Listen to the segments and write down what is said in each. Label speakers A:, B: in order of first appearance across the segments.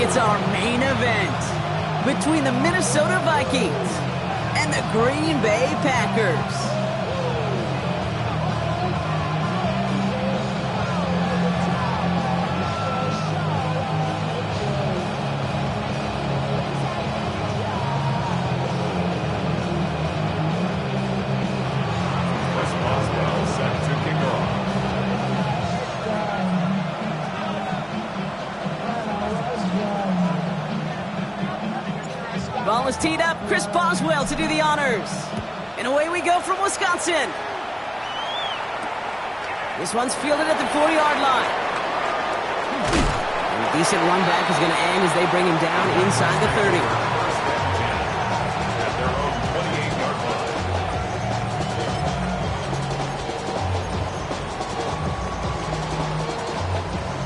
A: It's our main event between the Minnesota Vikings and the Green Bay Packers. Ball is teed up. Chris Boswell to do the honors. And away we go from Wisconsin. This one's fielded at the 40-yard line. And a decent run back is going to end as they bring him down inside the 30.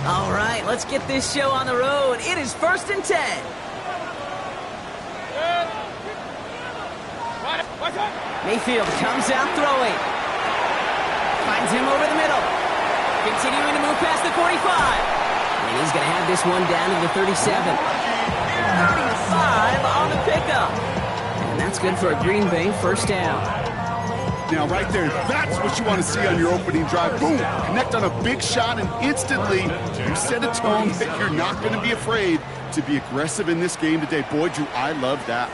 A: All right, let's get this show on the road. It is 1st and 10. Mayfield comes out throwing. Finds him over the middle. Continuing to move past the 45. And he's going to have this one down to the 37. 35 on the pickup. And that's good for a Green Bay first down.
B: Now, right there, that's what you want to see on your opening drive. Boom! Connect on a big shot, and instantly you set a tone that you're not going to be afraid to be aggressive in this game today. Boy, Drew, I love that.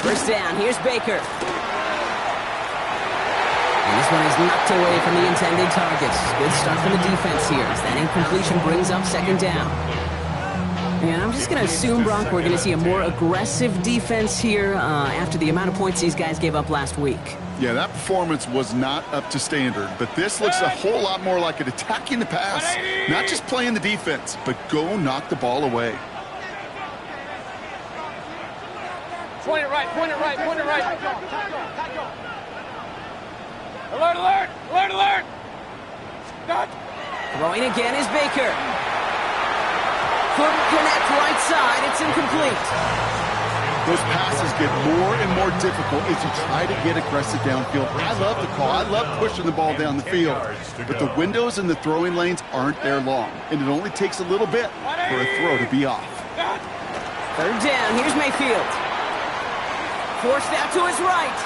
A: First down, here's Baker. And this one is knocked away from the intended targets. Good start from the defense here as that incompletion brings up 2nd down. And I'm just going to assume, Brock, we're going to see a more aggressive defense here after the amount of points these guys gave up last week.
B: Yeah, that performance was not up to standard, but this looks a whole lot more like it attacking the pass, not just playing the defense, but go knock the ball away.
C: Point it right, point it right, point it right. Alert, alert, alert, alert. Done.
A: Throwing again is Baker. Couldn't connect right side. It's incomplete.
B: Those passes get more and more difficult as you try to get aggressive downfield. I love the call. I love pushing the ball down the field. But the windows in the throwing lanes aren't there long, and it only takes a little bit for a throw to be off.
A: 3rd down. Here's Mayfield. Forced out to his right.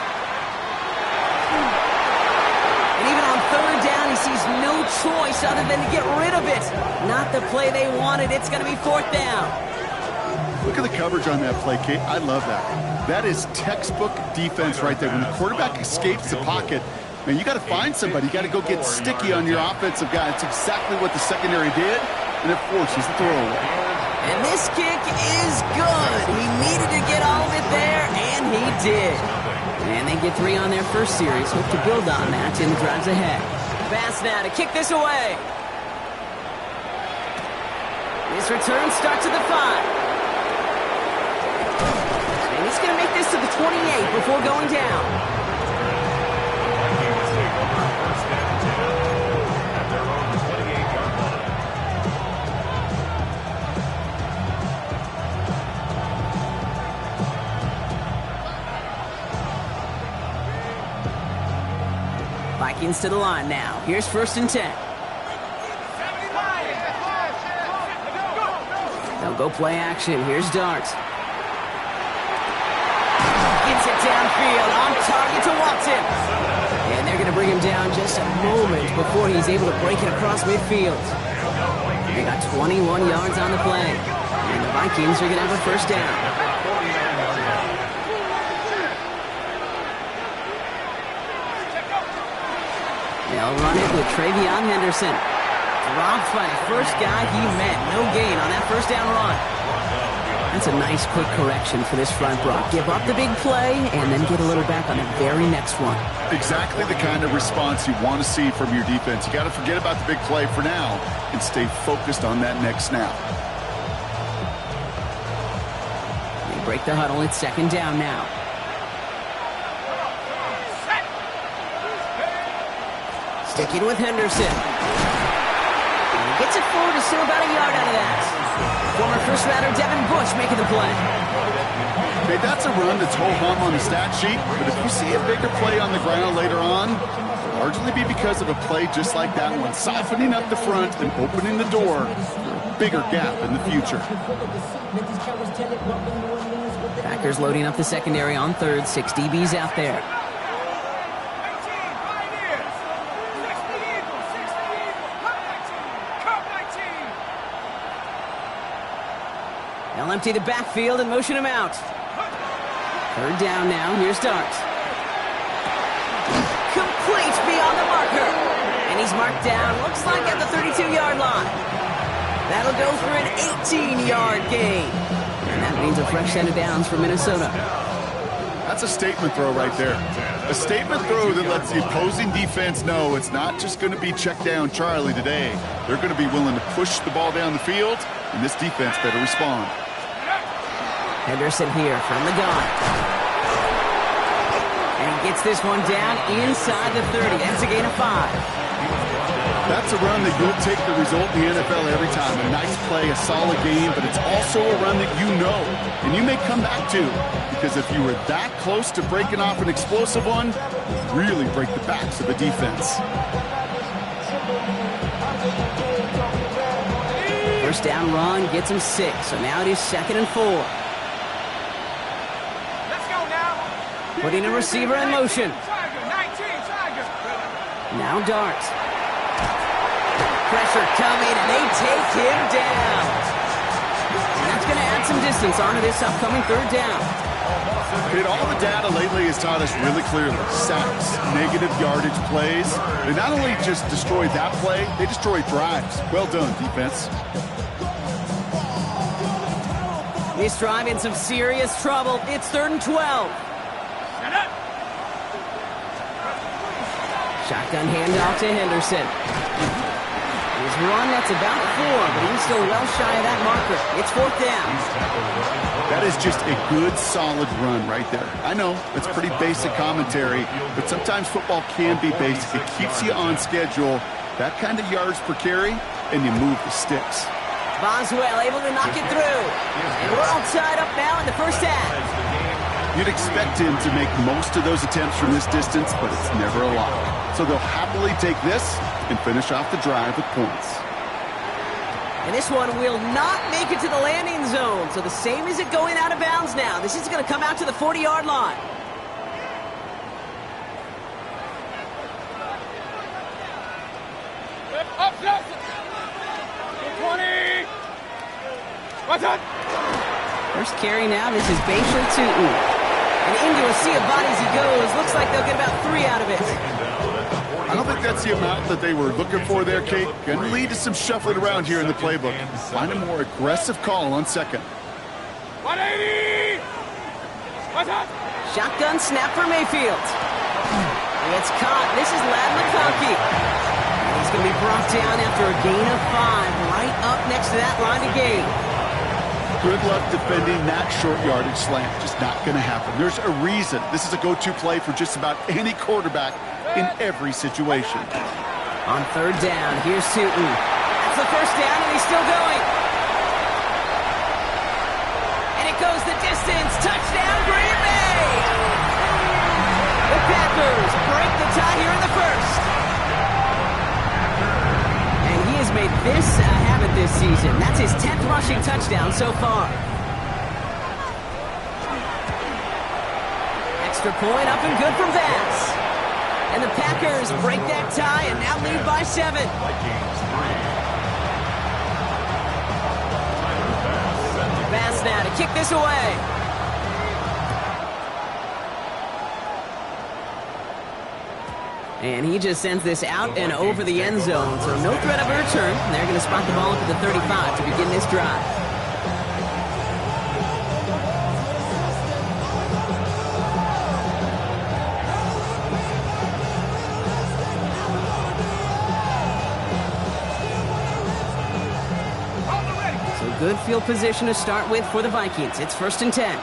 A: And even on 3rd down, he sees no choice other than to get rid of it. Not the play they wanted. It's going to be 4th down.
B: Look at the coverage on that play, Kate. I love that. That is textbook defense right there. When the quarterback escapes the pocket, man, you got to find somebody. You got to go get sticky on your offensive guy. It's exactly what the secondary did, and it forces the throwaway.
A: And this kick is good. He needed to get all of it there, and he did. And they get 3 on their first series. Hope to build on that in the drives ahead. Pass now to kick this away. This return starts at the 5. And he's going to make this to the 28 before going down. Vikings to the line now. Here's 1st and 10. They'll go play action. Here's Dart. Gets it downfield on target to Watson. And they're going to bring him down just a moment before he's able to break it across midfield. They got 21 yards on the play. And the Vikings are going to have a first down. They'll run it with Travion Henderson. Dropped by the first guy he met. No gain on that first down run. That's a nice quick correction for this front, Brock. Give up the big play and then get a little back on the very next one.
B: Exactly the kind of response you want to see from your defense. You got to forget about the big play for now and stay focused on that next snap. They
A: break the huddle. It's 2nd down now. Sticking with Henderson. And he gets it forward to still about a yard out of that. Former first-rounder Devin Bush making the play.
B: Okay, that's a run that's ho-hum on the stat sheet, but if you see a bigger play on the ground later on, largely be because of a play just like that one, softening up the front and opening the door for a bigger gap in the future.
A: Packers loading up the secondary on third. 6 DBs out there. They'll empty the backfield and motion him out. Third down now. Here's Dart. Complete beyond the marker. And he's marked down, looks like at the 32-yard line. That'll go for an 18-yard gain. And that means a fresh set of downs for Minnesota.
B: That's a statement throw right there. A statement throw that lets the opposing defense know it's not just going to be check down Charlie today. They're going to be willing to push the ball down the field, and this defense better respond.
A: Henderson here from the gun. And he gets this one down inside the 30. That's a gain of 5.
B: That's a run that you'll take the result in the NFL every time. A nice play, a solid game, but it's also a run that you know and you may come back to, because if you were that close to breaking off an explosive one, you really break the backs of the defense.
A: First down run gets him 6, so now it is 2nd and 4.
C: Let's go now.
A: Putting a receiver in motion. Now Dart. Pressure coming, and they take him down. And that's going to add some distance onto this upcoming third down.
B: All the data lately has taught us really clearly. Sacks, negative yardage plays. They not only just destroyed that play, they destroyed drives. Well done, defense.
A: This drive in some serious trouble. It's 3rd and 12. Shotgun handoff to Henderson. His run, that's about 4, but he's still well shy of that marker. It's 4th down.
B: That is just a good, solid run right there. I know, it's pretty basic commentary, but sometimes football can be basic. It keeps you on schedule, that kind of yards per carry, and you move the sticks.
A: Boswell able to knock it through. And we're all tied up now in the first half.
B: You'd expect him to make most of those attempts from this distance, but it's never a lot. So they'll happily take this and finish off the drive with points.
A: And this one will not make it to the landing zone. So the same as it going out of bounds now. This is going to come out to the 40-yard line.
C: Up, 20. What's up?
A: First carry now. This is Bashir Tootin. And into a sea of bodies he goes. Looks like they'll get about 3 out of it.
B: I don't think that's the amount that they were looking for there, Kate. Going to lead to some shuffling around here in the playbook. Find a more aggressive call on 2nd.
C: 180! What's up?
A: Shotgun snap for Mayfield. It's caught. This is Ladd McConkey. And he's going to be brought down after a gain of 5, right up next to that line of gain.
B: Good luck defending that short yardage slant. Just not going to happen. There's a reason this is a go-to play for just about any quarterback in every situation.
A: On 3rd down, here's Tootin. That's the first down, and he's still going. And it goes the distance. Touchdown, Green Bay! The Packers break the tie here in the first. And he has made this a habit this season. That's his 10th rushing touchdown so far. Extra point up and good from Bass. And the Packers break that tie and now lead by 7. Bass now to kick this away. And he just sends this out and over the end zone, so no threat of a return. They're going to spot the ball up at the 35 to begin this drive. So good field position to start with for the Vikings. It's 1st and 10.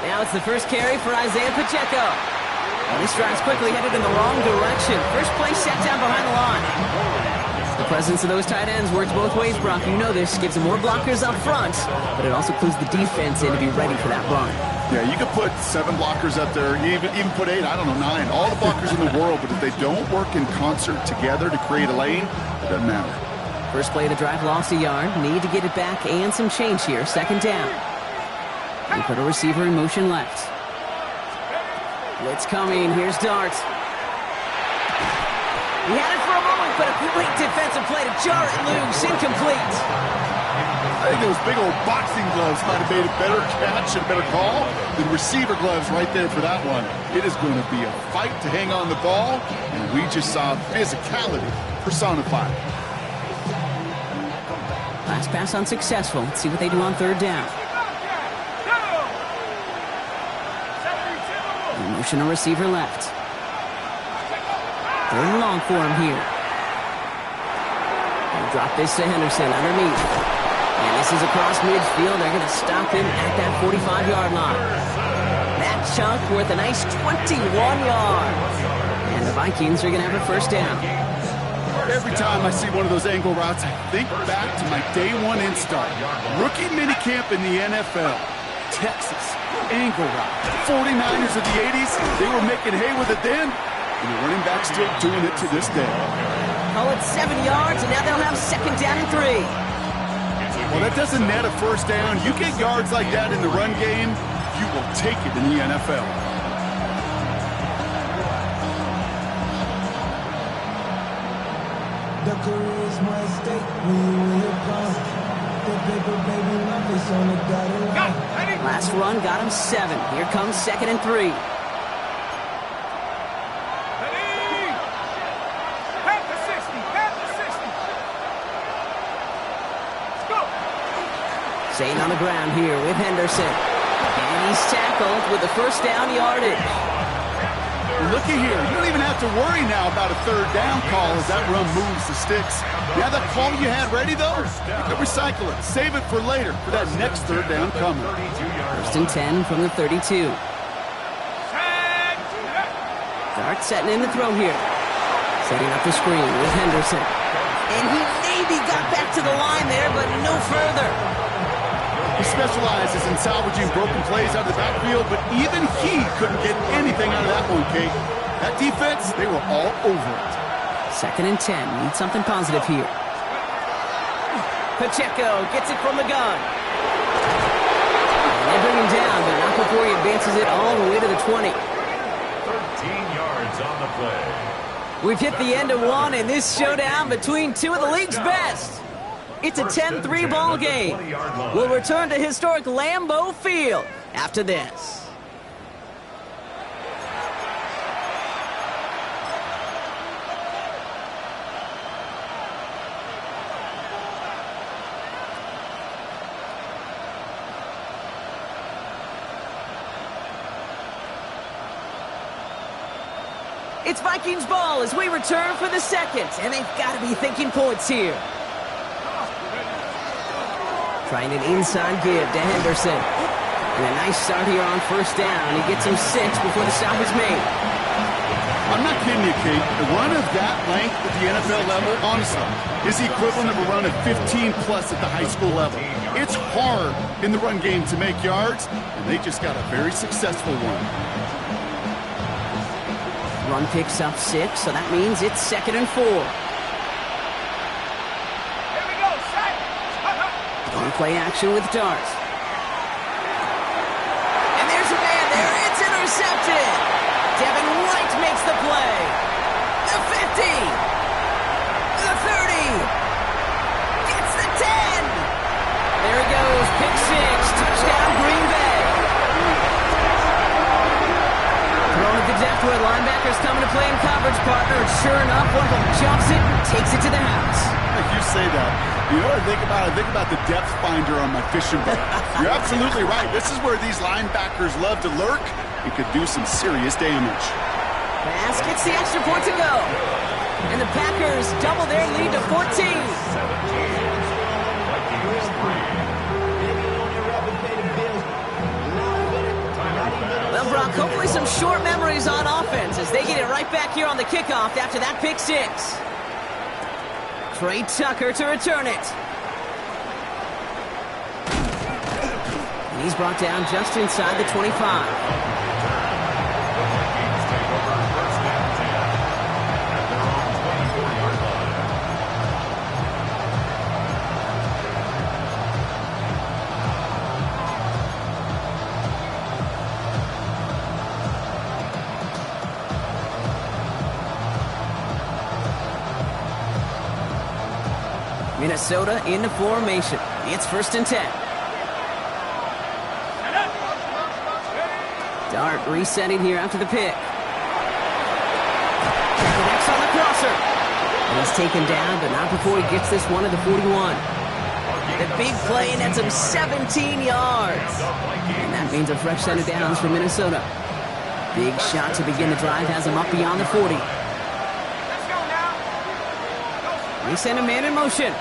A: Now it's the first carry for Isaiah Pacheco. And this drive's quickly headed in the wrong direction. First play set down behind the line. The presence of those tight ends works both ways, Brock. You know this. Gives them more blockers up front, but it also clues the defense in to be ready for that run.
B: Yeah, you could put 7 blockers up there, even put 8, I don't know, 9, all the blockers in the world, but if they don't work in concert together to create a lane, it doesn't matter.
A: First play of the drive lost a yard. Need to get it back and some change here. Second down. We put a receiver in motion left. Blitz coming. Here's Dart. He had it for a moment, but a great defensive play to jar it loose. Incomplete.
B: I think those big old boxing gloves might have made a better catch and a better call than receiver gloves right there for that one. It is going to be a fight to hang on the ball, and we just saw physicality personified.
A: Last pass unsuccessful. Let's see what they do on third down. Motion a receiver left. Third and long for him here. They'll drop this to Henderson underneath. And this is across midfield. They're going to stop him at that 45-yard line. That chunk worth a nice 21 yards. And the Vikings are going to have a first down.
B: Every time I see one of those angle routes, I think back to my day one install. Rookie minicamp in the NFL. Texas, angle route. 49ers of the 80s, they were making hay with it then, and the running back's still doing it to this day.
A: Call it 7 yards, and now they'll have second down and 3.
B: Well, that doesn't net a first down. You get yards like that in the run game, you will take it in the NFL.
D: The career is my stake when you win your crown. The paper, baby, my face on the dotted line.
A: Last run got him 7. Here comes second and 3. Zane on the ground here with Henderson. And he's tackled with the first down yardage.
B: Looky here. You don't even have to worry now about a third down call as that run moves the sticks. Yeah, that call you had ready, though, you can recycle it. Save it for later for that next third down coming.
A: First and 10 from the 32. Dart setting in the throw here. Setting up the screen with Henderson. And he maybe got back to the line there, but no further.
B: He specializes in salvaging broken plays out of the backfield, but even he couldn't get anything out of that one, Kate. That defense, they were all over it.
A: Second and 10. Need something positive here. Pacheco gets it from the gun. And they bring him down, but not before he advances it all the way to the 20.
E: 13 yards on the play.
A: We've hit the end of one in this showdown between two of the league's best. It's a 10-3 ball game. We'll return to historic Lambeau Field after this. It's Vikings ball as we return for the second, and they've got to be thinking points here. Trying an inside give to Henderson. And a nice start here on first down. He gets him 6 before the stop is made.
B: I'm not kidding you, Kate. The run of that length at the NFL level, honestly, is the equivalent of a run of 15-plus at the high school level. It's hard in the run game to make yards, and they just got a very successful one.
A: Run picks up 6, so that means it's second and 4. Play action with Dart. And there's a man there. It's intercepted. Devin White makes the play. The 50. The 30. Gets the 10. There he goes. Pick 6. Touchdown Green Bay. Thrown at the depth where linebackers coming to play in coverage, partner. Sure enough, one of them jumps it and takes it to the house.
B: You say that. You know what I think about? I think about the depth finder on my fishing boat. You're absolutely right. This is where these linebackers love to lurk and could do some serious damage.
A: Pass gets the extra point to go. And the Packers double their lead to 14. Well, Brock, hopefully some short memories on offense as they get it right back here on the kickoff after that pick 6. Trey Tucker to return it. He's brought down just inside the 25. Minnesota into formation. It's 1st and 10. Dart resetting here after the pick. Connects on the crosser. And he's taken down, but not before he gets this one at the 41. The big play nets him 17 yards. And that means a fresh set of downs for Minnesota. Big shot to begin the drive has him up beyond the 40. They send a man in motion.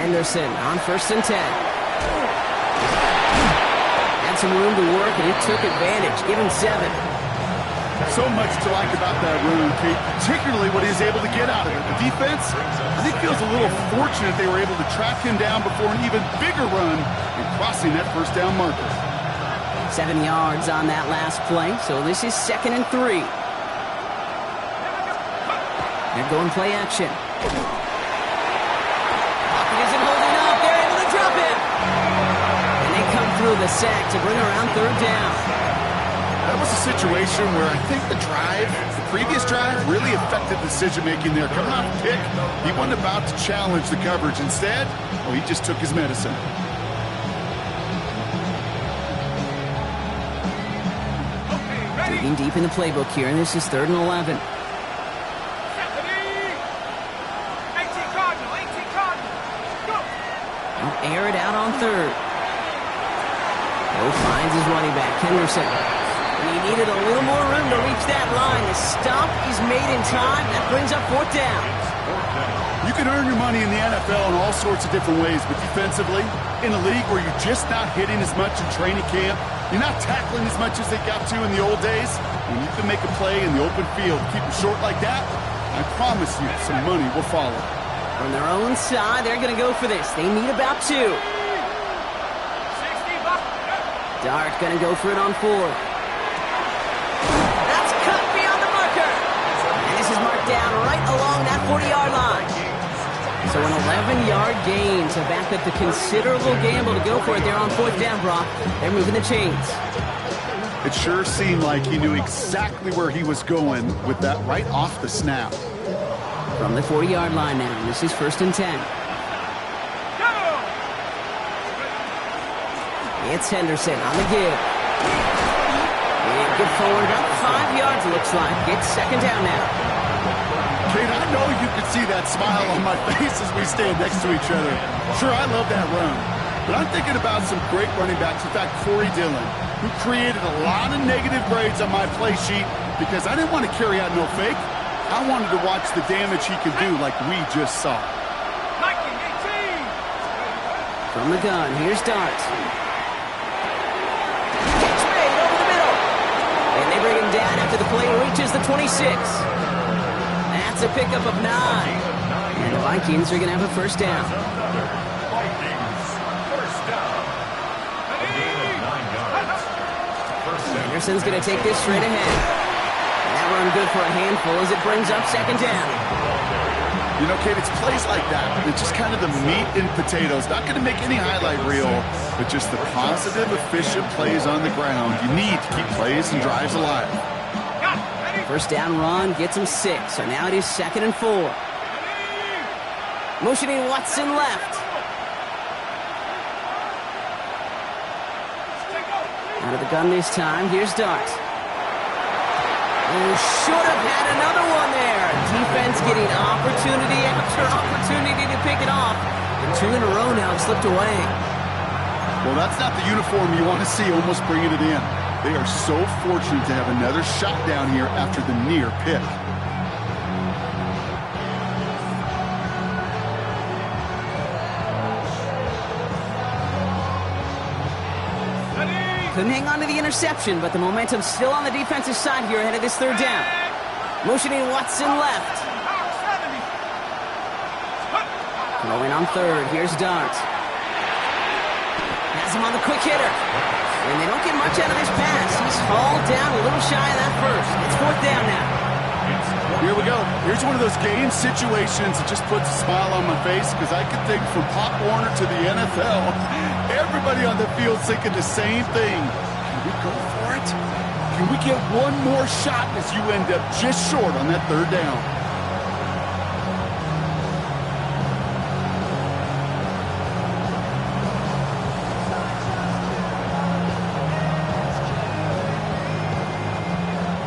A: Henderson on 1st and 10. Had some room to work, and he took advantage. Give him 7.
B: So much to like about that run, Kate, particularly what he was able to get out of it. The defense, I think, feels a little fortunate they were able to track him down before an even bigger run and crossing that 1st down marker.
A: 7 yards on that last play, so this is 2nd and 3. They're going play action. Through the sack to bring around 3rd down.
B: That was a situation where I think the previous drive, really affected decision-making there. Coming off the pick, he wasn't about to challenge the coverage. Instead, he just took his medicine.
A: Digging deep in the playbook here, and this is 3rd and 11.
C: 18 Cardinal. Go!
A: They'll air it out on 3rd. Finds his running back, Henderson. And he needed a little more room to reach that line. The stop is made in time. That brings up 4th down.
B: You can earn your money in the NFL in all sorts of different ways, but defensively, in a league where you're just not hitting as much in training camp, you're not tackling as much as they got to in the old days, when you can make a play in the open field, keep it short like that, I promise you some money will follow.
A: From their own side, they're going to go for this. They need about 2. Dart going to go for it on 4th. That's cut beyond the marker. And this is marked down right along that 40-yard line. So an 11-yard gain to back up the considerable gamble to go for it there on 4th down, Brock. They're moving the chains.
B: It sure seemed like he knew exactly where he was going with that right off the snap.
A: From the 40-yard line now, this is 1st and 10. It's Henderson on the give. And good forward, about 5 yards, it looks like. It's 2nd down now.
B: Kate, I know you can see that smile on my face as we stand next to each other. Sure, I love that run. But I'm thinking about some great running backs. In fact, Corey Dillon, who created a lot of negative grades on my play sheet because I didn't want to carry out no fake. I wanted to watch the damage he could do like we just saw.
A: From the gun, here's Dart. Bring him down after the play reaches the 26. That's a pickup of 9. And the Vikings are going to have a 1st down. Anderson's going to take this straight ahead. And that run good for a handful as it brings up 2nd down.
B: You know, Kate, it's plays like that. It's just kind of the meat and potatoes. Not going to make any highlight reel, but just the positive, efficient plays on the ground. You need to keep plays and drives alive.
A: 1st down run gets him 6. So now it is 2nd and 4. Motioning Watson left. Out of the gun this time. Here's Dart. Oh, should have had another one there. Defense getting opportunity after opportunity to pick it off. And 2 in a row now have slipped away.
B: Well, that's not the uniform you want to see almost bringing it in. They are so fortunate to have another shot down here after the near pick.
A: Couldn't hang on to the interception, but the momentum's still on the defensive side here ahead of this 3rd down. Motioning Watson left. Throwing on third. Here's Dart. Has him on the quick hitter. And they don't get much out of this pass. He's hauled down a little shy of that first. It's fourth down now.
B: Here we go. Here's one of those game situations that just puts a smile on my face because I can think from Pop Warner to the NFL, everybody on the field thinking the same thing. Can we go for it? Can we get one more shot as you end up just short on that third down?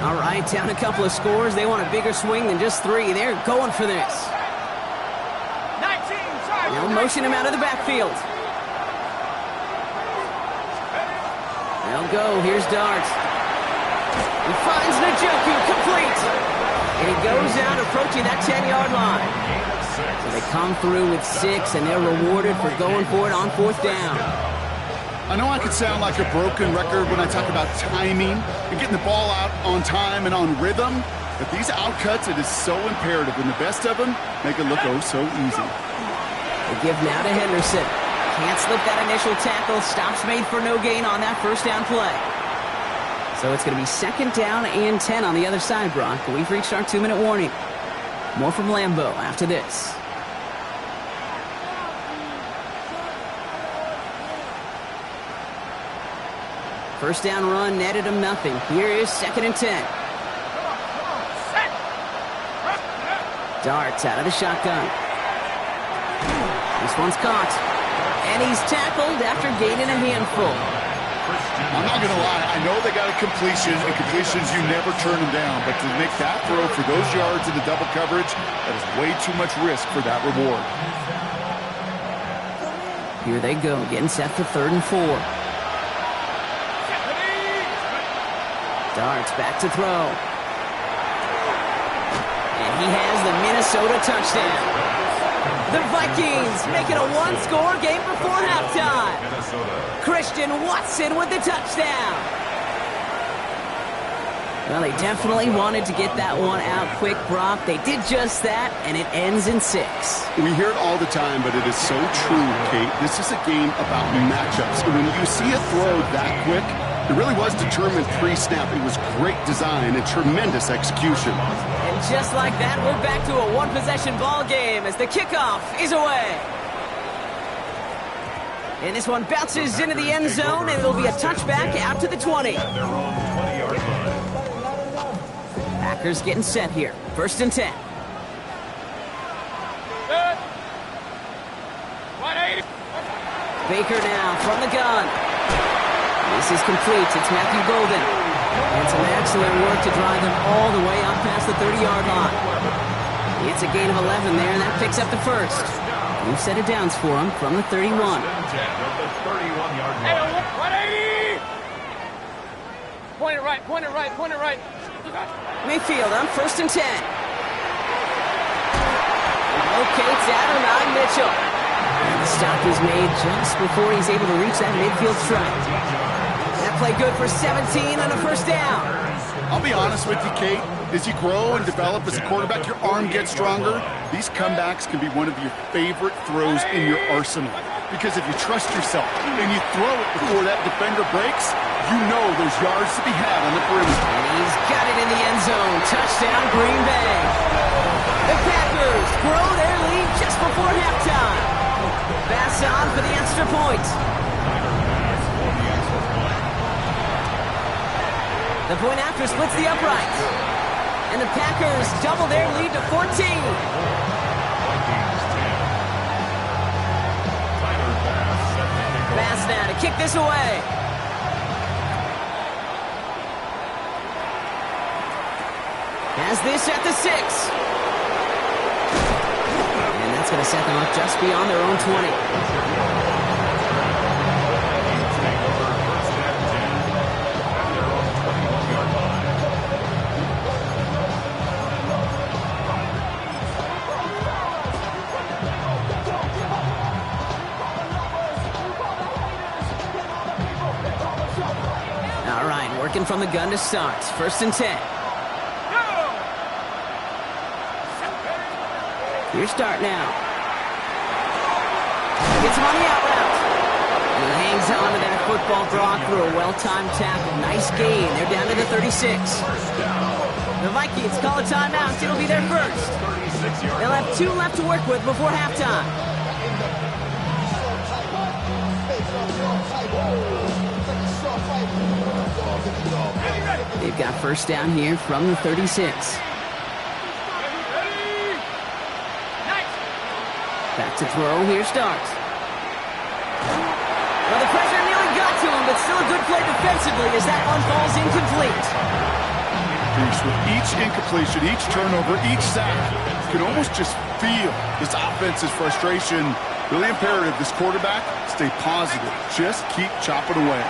A: All right, down a couple of scores. They want a bigger swing than just 3. They're going for this.
C: 19, sorry.
A: They'll motion him out of the backfield. They'll go. Here's Dart. He finds Njoku, complete. And he goes out approaching that 10-yard line. So they come through with 6, and they're rewarded for going for it on fourth down.
B: I know I could sound like a broken record when I talk about timing and getting the ball out on time and on rhythm, but these outcuts, it is so imperative, and the best of them make it look oh so easy.
A: They give now to Henderson. Can't slip that initial tackle. Stops made for no gain on that first down play. So it's going to be second down and 10 on the other side, Brock. We've reached our 2-minute warning. More from Lambeau after this. First down run netted him nothing. Here is second and 10. Darts out of the shotgun. This one's caught. And he's tackled after gaining a handful.
B: I'm not going to lie. I know they got a completion, and completions, you never turn them down. But to make that throw for those yards in the double coverage, that is way too much risk for that reward.
A: Here they go, getting set for 3rd and 4. Darts back to throw. And he has the Minnesota touchdown. The Vikings make it a one-score game before halftime. Christian Watson with the touchdown. Well, they definitely wanted to get that one out quick, Brock. They did just that, and it ends in 6.
B: We hear it all the time, but it is so true, Kate. This is a game about matchups. And when you see a throw that quick, it really was determined pre-snap. It was great design and tremendous execution.
A: And just like that, we're back to a one-possession ball game as the kickoff is away. And this one bounces into the end zone, and it'll be a touchback out to the 20. Packers getting set here. 1st and 10. Baker now from the gun. This is complete. It's Matthew Golden. And some excellent work to drive them all the way up past the 30-yard line. It's a gain of 11 there, and that picks up the first. New set of downs for him from the 31.
C: Hey, 180! Point it right, point it right, point it right.
A: Mayfield on 1st and 10. Locates Adonai Mitchell. And the stop is made just before he's able to reach that midfield strike. That play good for 17 on a first down.
B: I'll be honest with you, Kate. As you grow and develop as a quarterback, your arm gets stronger. These comebacks can be one of your favorite throws in your arsenal. Because if you trust yourself and you throw it before that defender breaks, you know there's yards to be had on the perimeter.
A: And he's got it in the end zone. Touchdown, Green Bay. The Packers grow their lead just before halftime. Pass on for the extra point. The point after splits the upright. And the Packers double their lead to 14. Pass now to kick this away. Has this at the 6. And that's going to set them up just beyond their own 20. All right, working from the gun to start. 1st and 10. Your start now. Gets him on the out route. And he hangs on to that football draw through a well-timed tackle. Nice gain. They're down to the 36. The Vikings call a timeout. It'll be their first. They'll have 2 left to work with before halftime. They've got first down here from the 36. Back to throw. Here's Starks. Well, the pressure nearly got to him, but still a good play defensively as that one falls incomplete.
B: With each incompletion, each turnover, each sack, you can almost just feel this offense's frustration. Really imperative, this quarterback, stay positive. Just keep chopping away.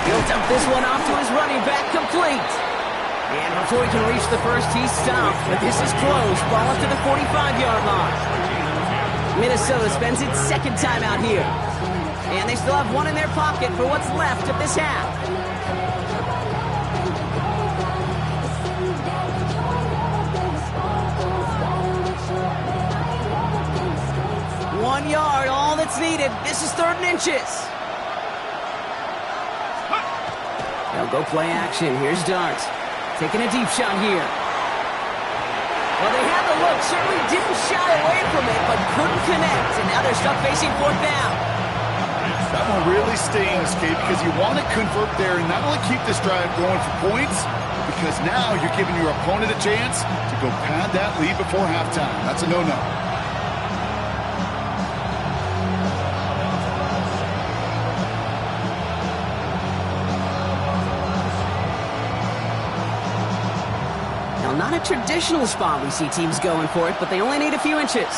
A: He'll dump this one off to his running back, complete. And before he can reach the first, he's stopped. But this is close. Ball up to the 45-yard line. Minnesota spends its second time out here. And they still have one in their pocket for what's left of this half. Yard, all that's needed. This is 3rd and inches. They'll go play action. Here's Dart. Taking a deep shot here. Well, they had the look. Certainly didn't shy away from it, but couldn't connect. And now they're stuck facing 4th down.
B: That one really stings, Kate, because you want to convert there and not only keep this drive going for points, because now you're giving your opponent a chance to go pad that lead before halftime. That's a no-no.
A: Not a traditional spot we see teams going for it, but they only need a few inches.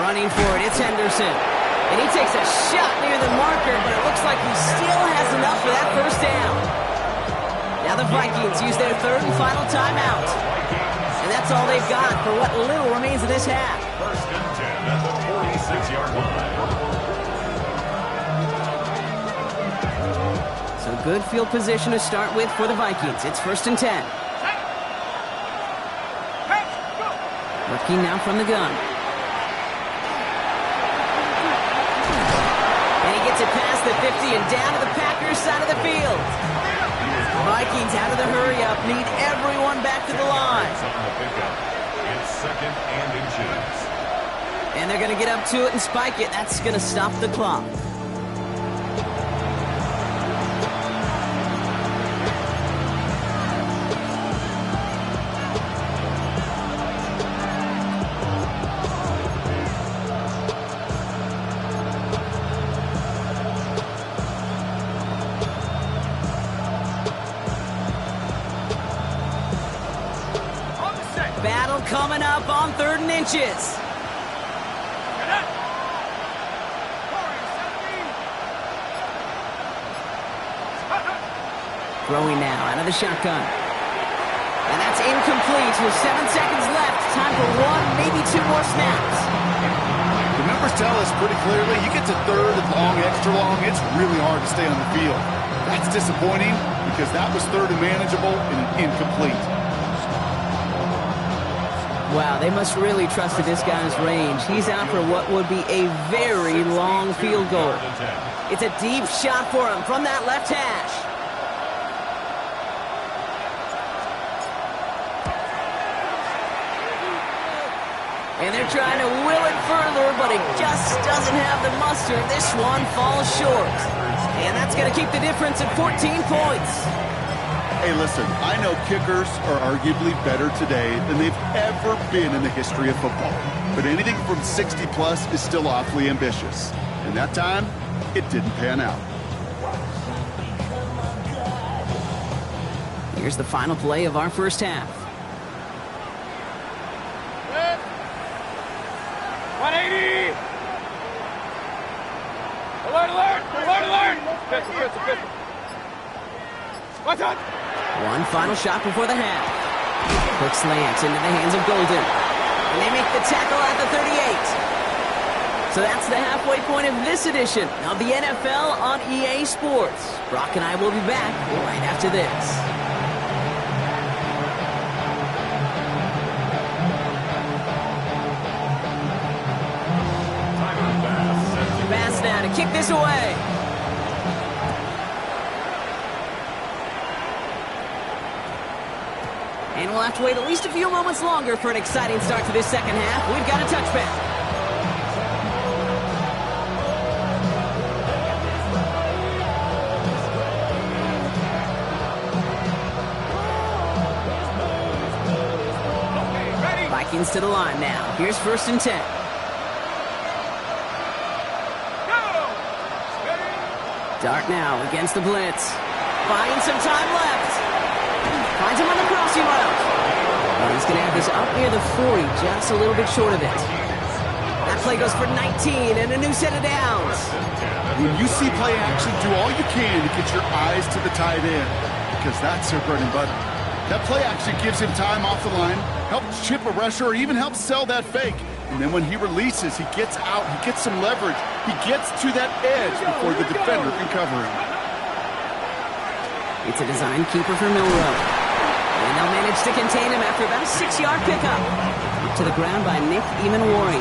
A: Running for it, it's Henderson. And he takes a shot near the marker, but it looks like he still has enough for that first down. Now the Vikings use their 3rd and final timeout. And that's all they've got for what little remains of this half.
E: 1st and 10 at the 46-yard line.
A: Good field position to start with for the Vikings. It's 1st and 10. Working now from the gun. And he gets it past the 50 and down to the Packers side of the field. Vikings out of the hurry-up. Need everyone back to the line.
E: It's 2nd and inches.
A: And they're going to get up to it and spike it. That's going to stop the clock. Battle coming up on 3rd and inches. Throwing now out of the shotgun. And that's incomplete with 7 seconds left. Time for 1, maybe 2 more snaps.
B: The numbers tell us pretty clearly, you get to 3rd and long, extra long, it's really hard to stay on the field. That's disappointing because that was 3rd and manageable and an incomplete.
A: Wow, they must really trust this guy's range. He's out for what would be a very long field goal. It's a deep shot for him from that left hash. And they're trying to will it further, but it just doesn't have the muster. This one falls short. And that's going to keep the difference at 14 points.
B: Hey, listen, I know kickers are arguably better today than they've ever been in the history of football. But anything from 60-plus is still awfully ambitious. And that time, it didn't pan out.
A: Here's the final play of our first half.
C: 180! Alert, alert! Alert, alert! Pistol. Watch out!
A: One final shot before the half. Quick slant into the hands of Golden. And they make the tackle at the 38. So that's the halfway point of this edition of the NFL on EA Sports. Brock and I will be back right after this. to kick this away. And we'll have to wait at least a few moments longer for an exciting start to this second half. We've got a touchback. Vikings to the line now. Here's 1st and 10. Dart now against the blitz. Finds some time left. Finds him on the crossing route. And he's going to have this up near the 40, just a little bit short of it. That play goes for 19 and a new set of downs.
B: When you see play action, do all you can to get your eyes to the tight end, because that's their bread and butter. That play action gives him time off the line, helps chip a rusher, or even helps sell that fake. And then when he releases, he gets out, he gets some leverage. He gets to that edge before the defender can cover him.
A: It's a design keeper for Milroe. And they'll manage to contain him after about a 6-yard pickup. Up to the ground by Nick Emanwari.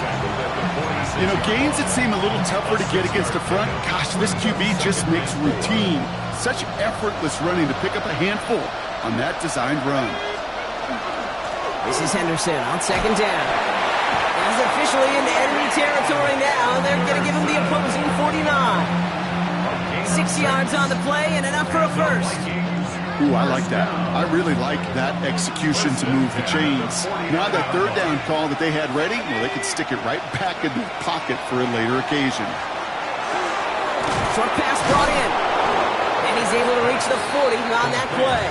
B: You know, games that seem a little tougher to get against the front, gosh, this QB just makes routine. Such effortless running to pick up a handful on that designed run.
A: This is Henderson on 2nd down. He's officially into enemy territory now. They're going to give him the opposing 49. 6 yards on the play and enough for a first.
B: Ooh, I like that. I really like that execution to move the chains. Now that 3rd down call that they had ready, well, they could stick it right back in the pocket for a later occasion.
A: Short pass brought in. And he's able to reach the 40 on that play.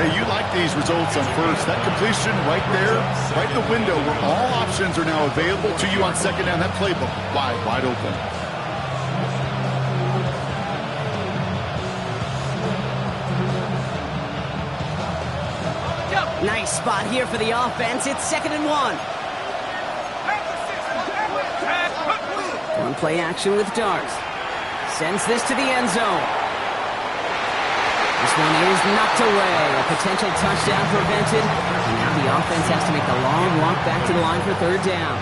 B: Hey, you like these results on first. That completion right there, right in the window where all options are now available to you on 2nd down. That playbook wide open.
A: Nice spot here for the offense. It's 2nd and 1. One play action with Dart. Sends this to the end zone. This one is knocked away. A potential touchdown prevented. And now the offense has to make the long walk back to the line for 3rd down.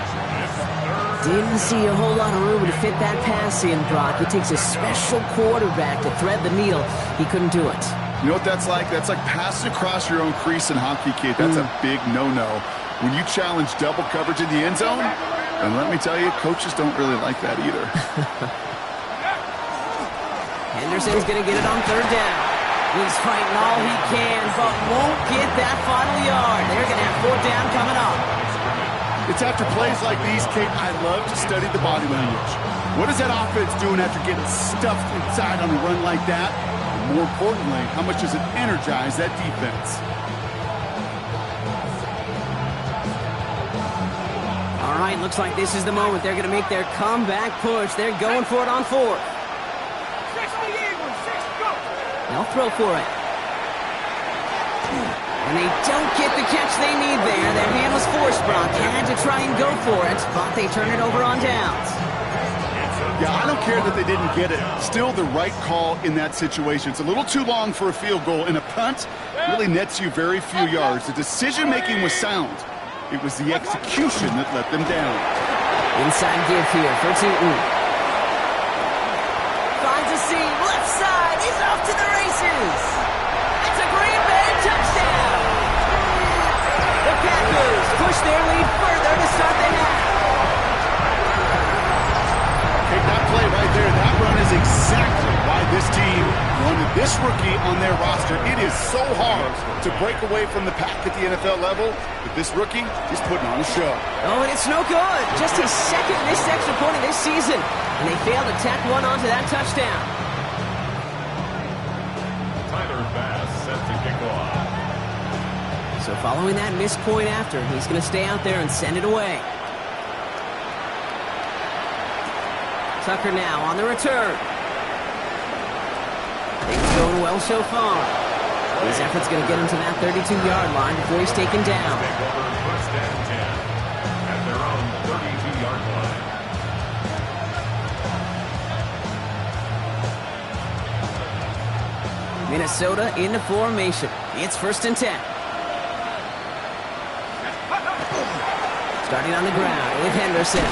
A: Didn't see a whole lot of room to fit that pass in, Brock. It takes a special quarterback to thread the needle. He couldn't do it.
B: You know what that's like? That's like passing across your own crease in hockey, kid. That's a big no-no. When you challenge double coverage in the end zone, and let me tell you, coaches don't really like that either.
A: Henderson's going to get it on 3rd down. He's fighting all he can, but won't get that final yard. They're going to have 4th down coming up.
B: It's after plays like these, Kate, I love to study the body language. What is that offense doing after getting stuffed inside on a run like that? More importantly, how much does it energize that defense?
A: All right, looks like this is the moment. They're going to make their comeback push. They're going for it on 4th. They'll throw for it. And they don't get the catch they need there. Their hand was forced, Brock. Had to try and go for it, but they turn it over on downs.
B: Yeah, I don't care that they didn't get it. Still the right call in that situation. It's a little too long for a field goal, and a punt really nets you very few yards. The decision-making was sound. It was the execution that let them down.
A: Inside give here for Tootin. Finds a seam, left side, he's off to the races. It's a Green Bay touchdown. The Packers push their lead further to start the half.
B: That play right there, that run is exactly why this team wanted this rookie on their roster. It is so hard to break away from the pack at the NFL level, but this rookie is putting on a show.
A: Oh, and it's no good. Just his 2nd missed extra point of this season. And they failed to tack one onto that touchdown.
E: Tyler Bass set to kick off.
A: So following that missed point after, he's going to stay out there and send it away. Tucker now on the return. Things going well so far. His effort's going to get him to that 32-yard line before he's taken down.
E: Take over 1st and 10 at their own 32-yard line.
A: Minnesota into formation. It's 1st and 10. Starting on the ground with Henderson.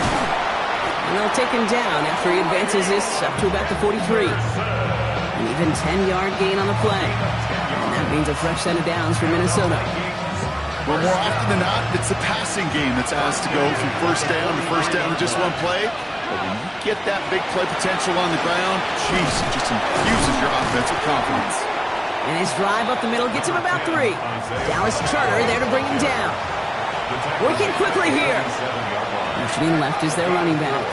A: And they'll take him down after he advances this up to about the 43. An even 10-yard gain on the play. And that means a fresh set of downs for Minnesota.
B: Well, more often than not, it's the passing game that's asked to go from first down in just one play. But when you get that big play potential on the ground, geez, it just infuses your offensive confidence.
A: And his drive up the middle gets him about 3. Dallas Turner there to bring him down. Working quickly here. Motioning left is their running back.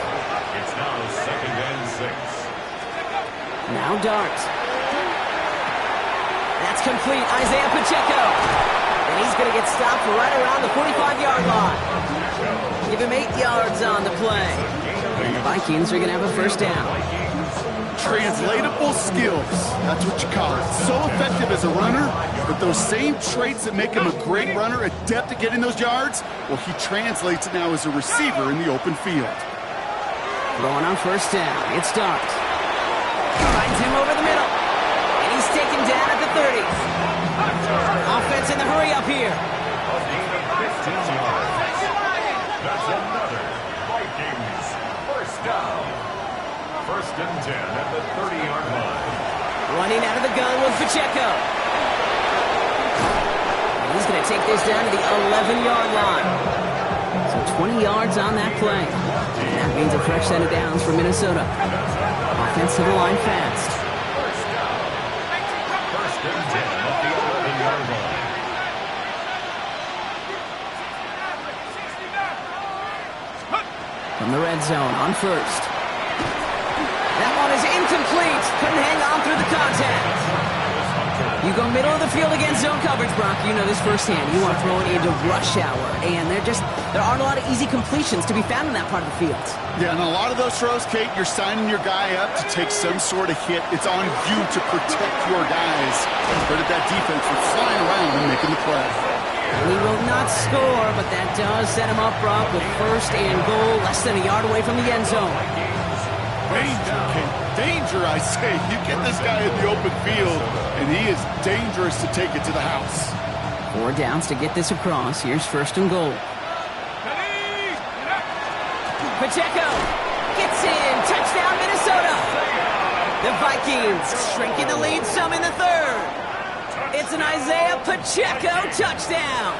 E: It's now 2nd and 6.
A: Now Dart. That's complete. Isaiah Pacheco. And he's going to get stopped right around the 45-yard line. Give him 8 yards on the play. And the Vikings are going to have a first down.
B: Translatable skills. That's what you call it. So effective as a runner, but those same traits that make him a great runner, adept at getting those yards, well, he translates it now as a receiver in the open field.
A: Throwing on first down. It's Dart. Finds him over the middle. And he's taken down at the 30. Offense in the hurry up here.
E: A gain of 15 yards. That's another Vikings first down. 1st and 10 at the 30-yard line.
A: Running out of the gun with Pacheco. And he's going to take this down to the 11-yard line. So 20 yards on that play. And that means a fresh set of downs for Minnesota. Offense to the line fast.
E: 1st and 10 at the 11-yard line.
A: From the red zone on first. That one is incomplete. Couldn't hang on through the contact. You go middle of the field against zone coverage, Brock. You know this firsthand. You want to throw it into rush hour. And there aren't a lot of easy completions to be found in that part of the field.
B: Yeah, and a lot of those throws, Kate, you're signing your guy up to take some sort of hit. It's on you to protect your guys. But at that defense, we're flying around and making the play.
A: He will not score, but that does set him up, Brock, with 1st and goal, less than a yard away from the end zone.
B: Danger, Kate. Danger, I say. You get this guy in the open field, and he is dangerous to take it to the house.
A: 4 downs to get this across. Here's 1st and goal. Pacheco gets in. Touchdown, Minnesota. The Vikings shrinking the lead some in the 3rd. It's an Isaiah Pacheco touchdown.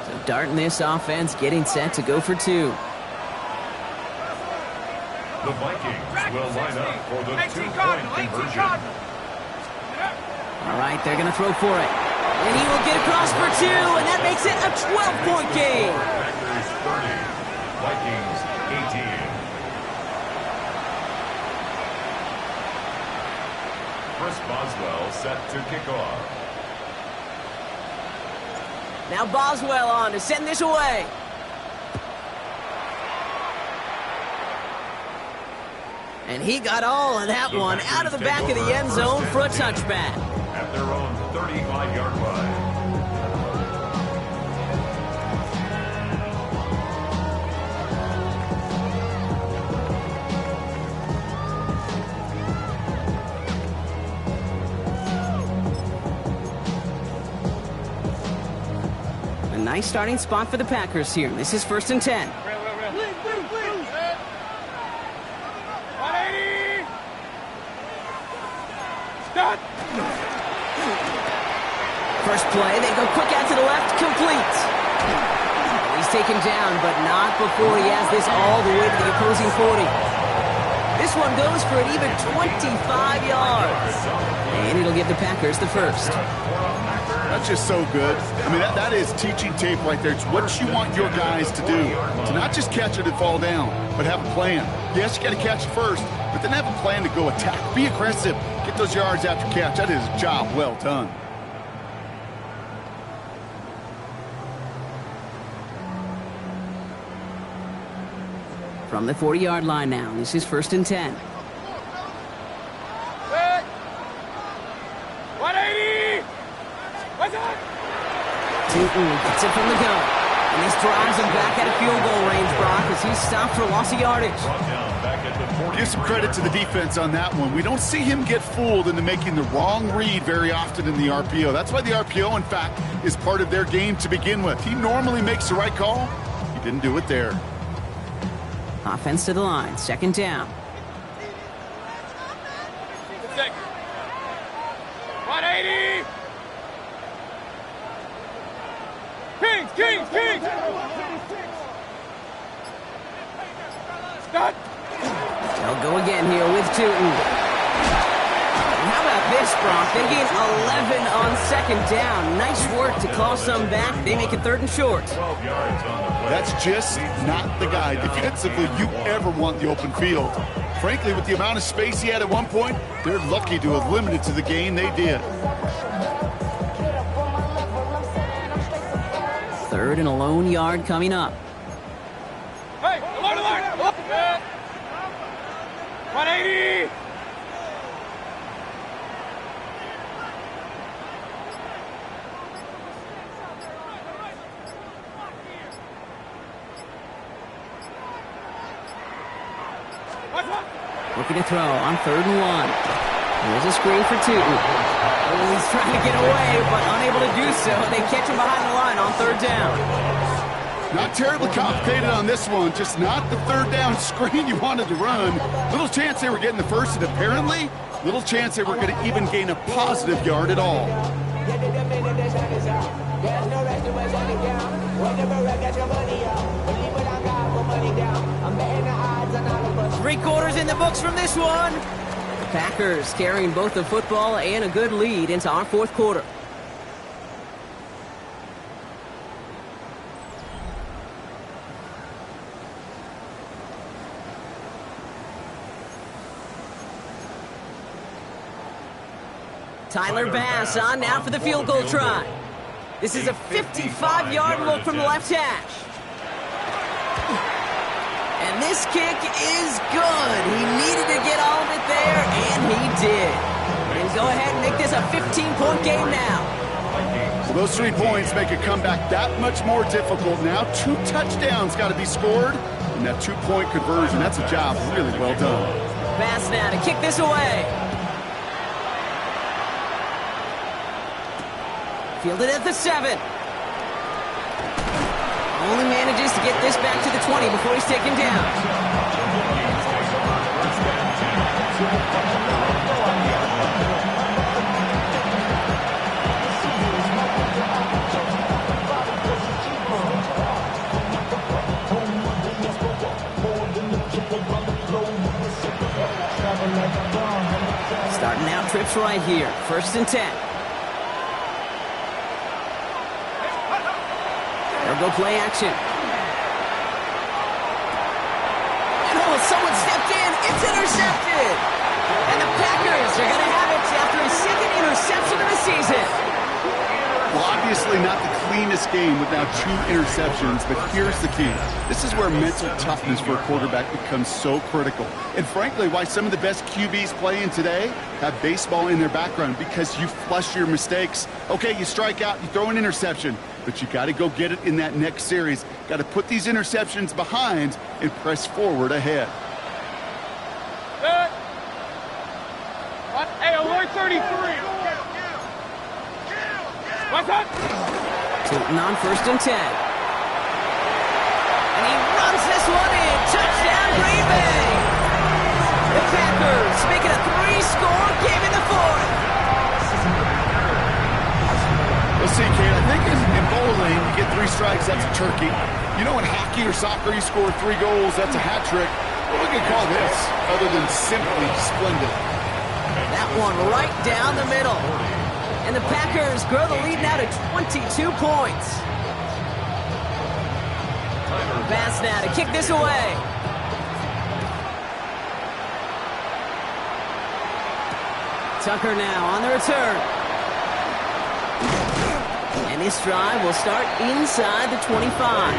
A: So Dart in this offense getting set to go for 2.
E: The Vikings will line up for the 2-point conversion.
A: All right, they're going to throw for it. And he will get across for 2, and that makes it a 12-point game.
E: Packers 30, Vikings 18. Chris Boswell set to kick off.
A: Now Boswell on to send this away. And he got all of that one out of the back of the end zone for a touchback.
E: At their own 35-yard line.
A: A nice starting spot for the Packers here. This is 1st and 10. First play, they go quick out to the left, complete. He's taken down, but not before he has this all the way to the opposing 40. This one goes for an even 25 yards. And it'll give the Packers the first.
B: That's just so good. I mean, that is teaching tape right there. It's what you want your guys to do. To not just catch it and fall down, but have a plan. Yes, you got to catch it first, but then have a plan to go attack. Be aggressive. Get those yards after catch. That is a job well done.
A: From the 40-yard line now, this is 1st and 10.
C: 180! What's up?
A: Newton gets it from the gun. And this drives him back out of field goal range, Brock, as he's stopped for loss of yardage.
E: Brought down back at the 40.
B: Give some credit to the defense on that one. We don't see him get fooled into making the wrong read very often in the RPO. That's why the RPO, in fact, is part of their game to begin with. He normally makes the right call. He didn't do it there.
A: Offense to the line, second down.
C: 180! Kings, Kings, Kings! Stop!
A: They'll go again here with Tootin. And how about this, Brock? They gain 11 on second down. Nice work to call some back. They make it 3rd and short.
E: 12 yards on the play.
B: That's just not the guy defensively you ever want the open field. Frankly, with the amount of space he had at one point, they're lucky to have limited to the gain they did.
A: 3rd and a lone yard coming up.
C: Hey, alert, alert! 180!
A: Looking to throw on 3rd and 1. Here's a screen for Tootin. Oh, he's trying to get away, but unable to do so. They catch him behind the line on 3rd down.
B: Not terribly complicated on this one, just not the 3rd down screen you wanted to run. Little chance they were getting the first, and apparently, little chance they were going to even gain a positive yard at all.
A: Three-quarters in the books from this one. The Packers carrying both the football and a good lead into our 4th quarter. Tyler Bass on now for the field goal try. This is a 55-yard look from the left hash. And this kick is good. He needed to get all of it there, and he did. And go ahead and make this a 15-point game now.
B: So those 3 points make a comeback that much more difficult now. 2 touchdowns got to be scored, and that 2-point conversion, that's a job really well done.
A: Bass now to kick this away. Fielded at the 7. Only manages to get this back to the 20 before he's taken down. Starting out trips right here. 1st and 10. They'll go play action. And oh, someone stepped in. It's intercepted. And the Packers are going to have it after a 2nd interception of the season.
B: Well, obviously not the cleanest game with now 2 interceptions, but here's the key. This is where mental toughness for a quarterback becomes so critical. And frankly, why some of the best QBs playing today have baseball in their background, because you flush your mistakes. Okay, you strike out, you throw an interception, but you got to go get it in that next series. Got to put these interceptions behind and press forward ahead.
C: Hey, alert 33! What's up?
A: Tootin on 1st and 10. And he runs this one in. Touchdown, Green Bay! The Packers make it a 3-score game in the 4th.
B: Let's see, Kate, I think in bowling, you get 3 strikes, that's a turkey. You know, in hockey or soccer, you score 3 goals, that's a hat trick. What are we going to call this, other than simply splendid?
A: That one right down the middle. And the Packers grow the lead now to 22 points. Bass now to kick this away. Tucker now on the return. And this drive will start inside the 25.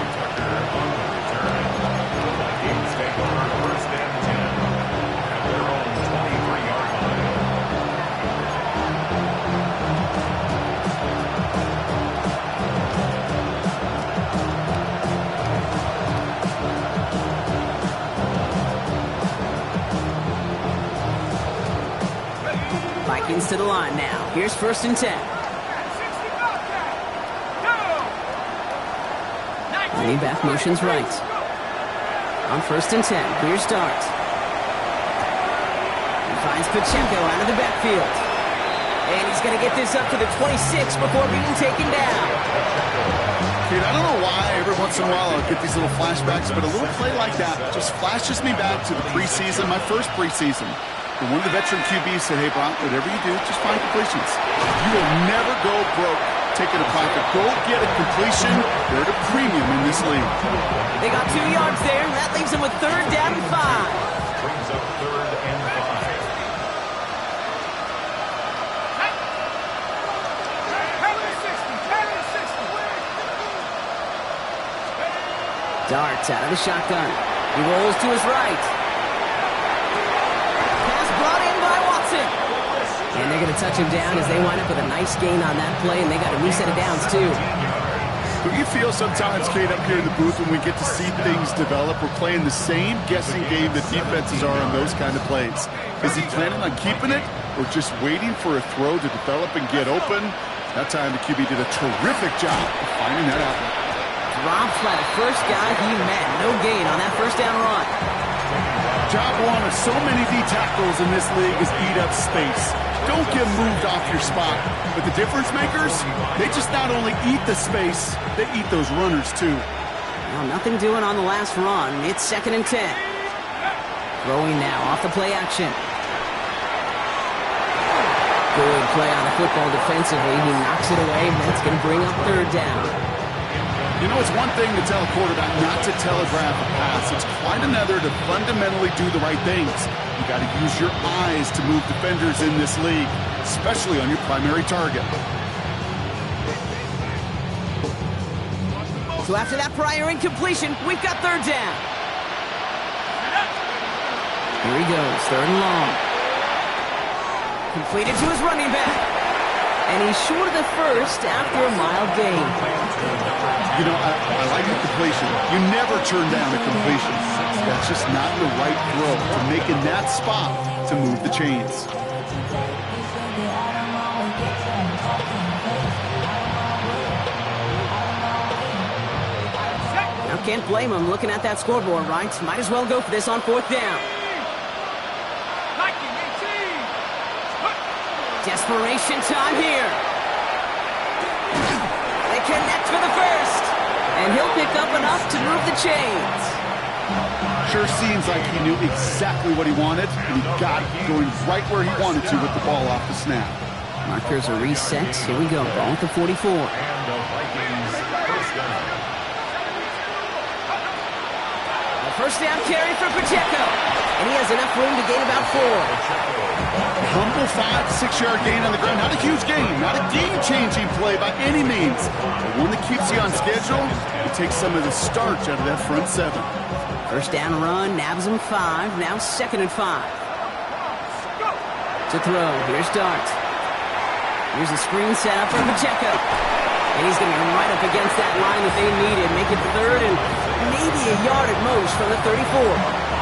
A: to the line now. Here's 1st and 10. Running back motions right. On 1st and 10, here's Dart. He finds Pacheco out of the backfield. And he's going to get this up to the 26 before being taken down.
B: Dude, I don't know why every once in a while I'll get these little flashbacks, but a little play like that just flashes me back to the preseason, my first preseason. And one of the veteran QBs said, hey, Brock, whatever you do, just find completions. You will never go broke taking a pocket. Go get a completion. They're at a premium in this league.
A: They got 2 yards there. That leaves them with 3rd down and 5.
E: Brings up 3rd and 5.
A: Darts out of the shotgun. He rolls to his right. Pass brought in by Watson. And they're going to touch him down as they wind up with a nice gain on that play, and they got a new set of downs, too.
B: But you feel sometimes, Kate, up here in the booth when we get to see things develop, we're playing the same guessing game that defenses are on those kind of plays. Is he planning on keeping it or just waiting for a throw to develop and get open? That time the QB did a terrific job of finding that outlet.
A: Drops by the first guy he met. No gain on that 1st down run.
B: Job one of so many D tackles in this league is eat up space. Don't get moved off your spot. But the difference makers, they just not only eat the space, they eat those runners too.
A: Well, nothing doing on the last run. It's 2nd and 10. Throwing now off the play action. Good play on the football defensively. He knocks it away, and that's going to bring up 3rd down.
B: You know, it's one thing to tell a quarterback not to telegraph a pass. It's quite another to fundamentally do the right things. You got to use your eyes to move defenders in this league, especially on your primary target.
A: So after that prior incompletion, we've got 3rd down. Here he goes, 3rd and long. Completed to his running back. And he's short of the 1st after a mild gain.
B: You know, I like the completion. You never turn down a completion. That's just not the right throw to make in that spot to move the chains.
A: Now can't blame him looking at that scoreboard, right? Might as well go for this on 4th down. Desperation time here. They connect for the 1st. And he'll pick up enough to move the chains.
B: Sure seems like he knew exactly what he wanted, and he got it going right where he wanted to with the ball off the snap.
A: Markers are reset. Here we go. Ball at the 44.
E: And the Vikings 1st down.
A: A 1st down carry for Pacheco. And he has enough room to gain about 4.
B: Humble 5 to 6 yard gain on the ground. Not a huge gain, not a game-changing play by any means. But one that keeps you on schedule and takes some of the starch out of that front 7.
A: 1st down run, nabs him 5. Now 2nd and 5. To throw, here's Dart. Here's a screen set up for Pacheco. And he's going to be right up against that line that they needed. Make it 3rd and maybe a yard at most from the 34.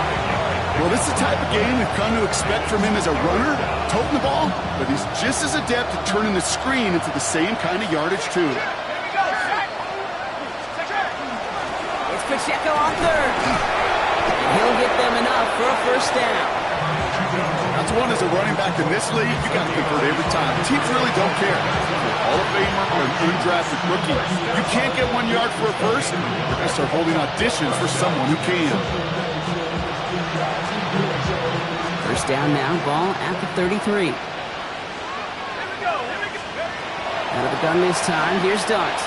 B: Well, this is the type of game we've come to expect from him as a runner, toting the ball, but he's just as adept at turning the screen into the same kind of yardage, too.
A: It's Pacheco on 3rd. And he'll get them enough for a 1st down.
B: That's one as a running back in this league, you got to convert every time. Teams really don't care. Hall of Famer or an undrafted rookie. You can't get 1 yard for a 1st, you're going to start holding auditions for someone who can.
A: 1st down now, ball at the 33. Out of the gun this time, here's Dart.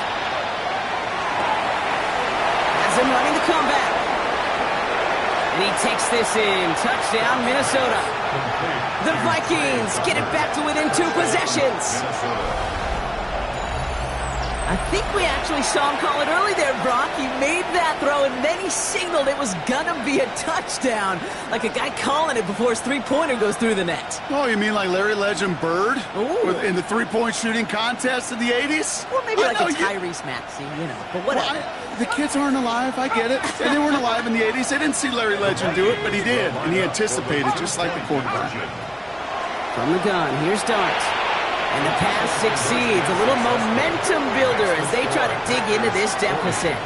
A: Has him running the comeback. And he takes this in. Touchdown, Minnesota. The Vikings get it back to within 2 possessions. I think we actually saw him call it early there, Brock. He made that throw, and then he signaled it was going to be a touchdown. Like a guy calling it before his 3-pointer goes through the net.
B: Oh, you mean like Larry Legend Bird
A: Ooh.
B: in the 3-point shooting contest in the 80s?
A: Or maybe like a Tyrese Maxey, you know, but whatever.
B: Well, the kids aren't alive, I get it. And they weren't alive in the 80s. They didn't see Larry Legend do it, but he did. And he anticipated, just like the quarterback.
A: From the gun, here's Darts. And the pass succeeds. A little momentum builder as they try to dig into this deficit.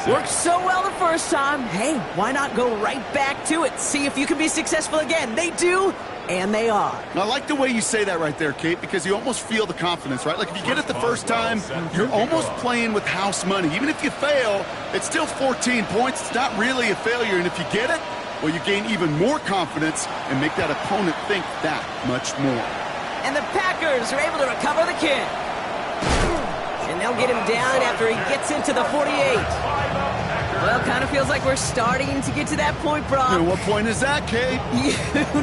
A: Worked so well the first time. Hey, why not go right back to it? See if you can be successful again. They do, and they are.
B: I like the way you say that right there, Kate, because you almost feel the confidence, right? Like if you get it the first time, you're almost playing with house money. Even if you fail, it's still 14 points. It's not really a failure. And if you get it, well, you gain even more confidence and make that opponent think that much more.
A: And the Packers are able to recover the kid. And they'll get him down after he gets into the 48. Well, kind of feels like we're starting to get to that point, Brock.
B: And what point is that, Kate?
A: You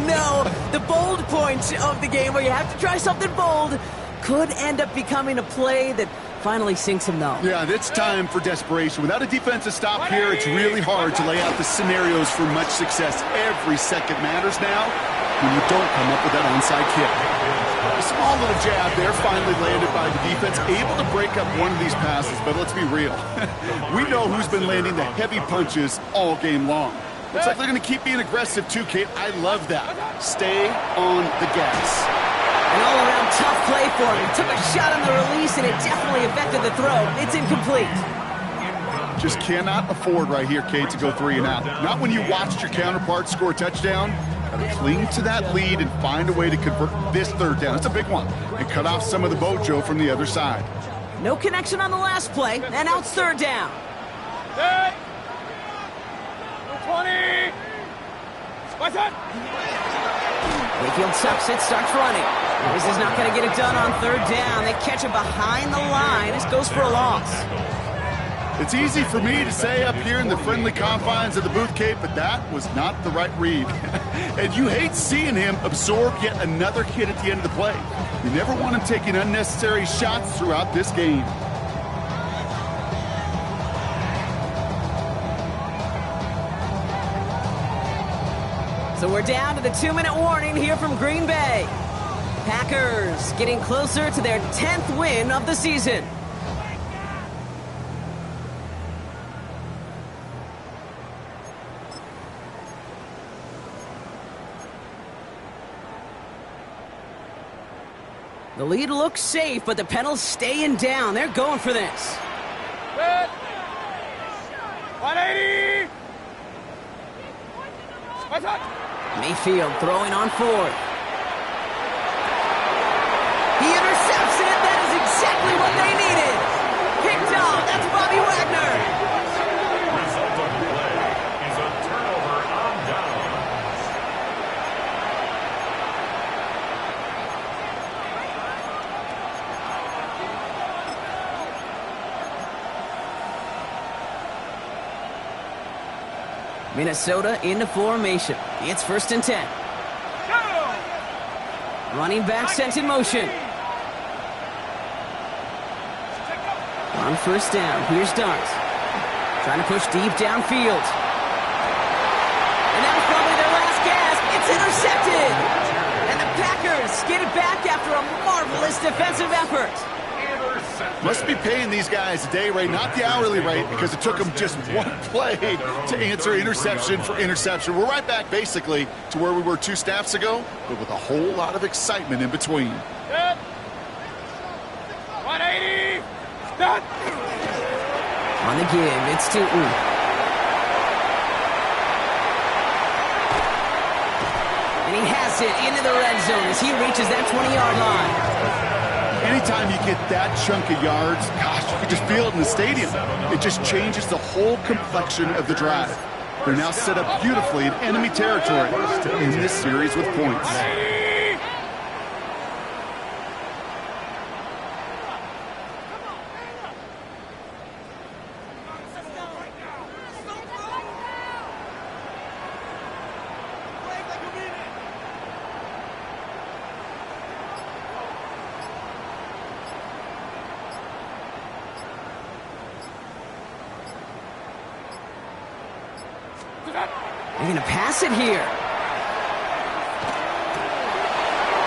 A: know, the bold point of the game where you have to try something bold could end up becoming a play that finally sinks him, though.
B: Yeah, it's time for desperation. Without a defensive stop here, it's really hard to lay out the scenarios for much success. Every second matters now when you don't come up with that onside kick. A small little jab there, finally landed by the defense, able to break up one of these passes, but let's be real. We know who's been landing the heavy punches all game long. Looks like they're going to keep being aggressive too, Kate. I love that. Stay on the gas.
A: An all-around tough play for him. He took a shot on the release, and it definitely affected the throw. It's incomplete.
B: Just cannot afford right here, Kate, to go 3 and out. Not when you watched your counterpart score a touchdown. Gotta cling to that lead and find a way to convert this third down. It's a big one. And cut off some of the mojo from the other side.
A: No connection on the last play, and now it's third down.
C: Set. 20. Spike it.
A: Mayfield sucks it, starts running. This is not going to get it done on third down. They catch him behind the line. This goes for a loss.
B: It's easy for me to say up here in the friendly confines of the booth, Kate, but that was not the right read. And you hate seeing him absorb yet another hit at the end of the play. You never want him taking unnecessary shots throughout this game.
A: So we're down to the 2-minute warning here from Green Bay. Packers getting closer to their 10th win of the season. The lead looks safe, but the Penals staying down. They're going for this.
C: Set. 180. Spike it.
A: Mayfield throwing on fourth. He intercepts it. That is exactly what they needed. Picked off. That's Bobby Wagner.
E: Result of the play is a turnover on down.
A: Minnesota into formation. It's 1st and 10. Running back sent in motion. On 1st down, here's Darts. Trying to push deep downfield. And that was probably their last gasp. It's intercepted. And the Packers get it back after a marvelous defensive effort.
B: Must be paying these guys a day rate, not the hourly rate, because it took them just one play to answer interception for interception. We're right back, basically, to where we were 2 snaps ago, but with a whole lot of excitement in between.
C: Set. 180. Start.
A: On the give, it's Tootin. And he has it into the red zone as he reaches that 20-yard line.
B: Anytime you get that chunk of yards, gosh, you can just feel it in the stadium. It just changes the whole complexion of the drive. They're now set up beautifully in enemy territory to end this series with points.
A: They're going to pass it here.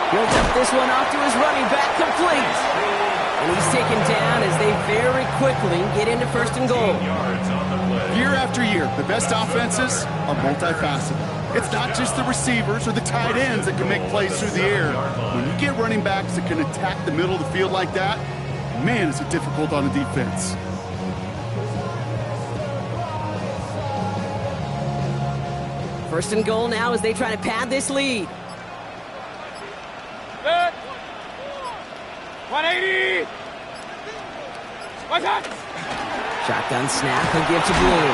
A: Built up this one off to his running back, complete. And he's taken down as they very quickly get into 1st and goal.
E: Yards on the play.
B: Year after year, the best offenses are multifaceted. It's not just the receivers or the tight ends that can make plays through the air. When you get running backs that can attack the middle of the field like that, man, is it difficult on the defense.
A: First and goal now as they try to pad this lead.
C: Good. 180. Watch out.
A: Shotgun snap, he'll give to Blue.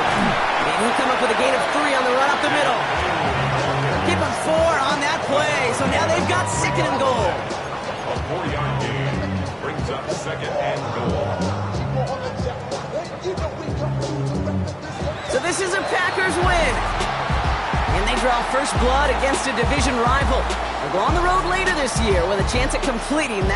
A: And he'll come up with a gain of 3 on the run up the middle. Give him 4 on that play, so now they've got 2nd and goal.
E: A 4-yard gain brings up 2nd and goal.
A: So this is a Packers win. And they draw first blood against a division rival. They'll go on the road later this year with a chance at completing that.